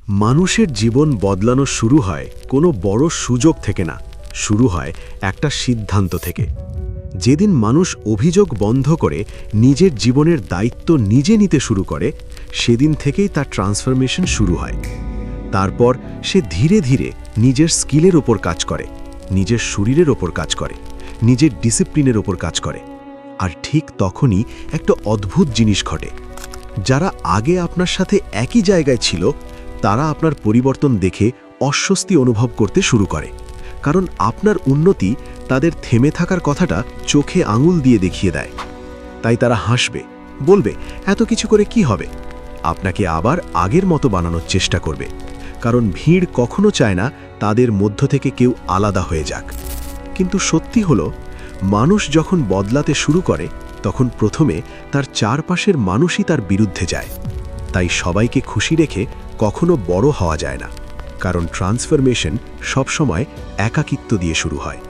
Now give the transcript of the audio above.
মানুষের জীবন বদলানো শুরু হয় কোনো বড় সুযোগ থেকে না, শুরু হয় একটা সিদ্ধান্ত থেকে। যেদিন মানুষ অভিযোগ বন্ধ করে নিজের জীবনের দায়িত্ব নিজে নিতে শুরু করে, সেদিন থেকেই তার ট্রান্সফরমেশন শুরু হয়। তারপর সে ধীরে ধীরে নিজের স্কিলের ওপর কাজ করে, নিজের শরীরের ওপর কাজ করে, নিজের ডিসিপ্লিনের ওপর কাজ করে। আর ঠিক তখনই একটা অদ্ভুত জিনিস ঘটে। যারা আগে আপনার সাথে একই জায়গায় ছিল, তারা আপনার পরিবর্তন দেখে অস্বস্তি অনুভব করতে শুরু করে, কারণ আপনার উন্নতি তাদের থেমে থাকার কথাটা চোখে আঙুল দিয়ে দেখিয়ে দেয়। তাই তারা হাসবে, বলবে, এত কিছু করে কি হবে, আপনাকে আবার আগের মতো বানানোর চেষ্টা করবে, কারণ ভিড় কখনো চায় না তাদের মধ্য থেকে কেউ আলাদা হয়ে যাক। কিন্তু সত্যি হলো, মানুষ যখন বদলাতে শুরু করে, তখন প্রথমে তার চারপাশের মানুষই তার বিরুদ্ধে যায়। তাই সবাইকে খুশি রেখে কখনো বড় হওয়া যায় না, কারণ ট্রান্সফরমেশন সবসময় একাকিত্ব দিয়ে শুরু হয়।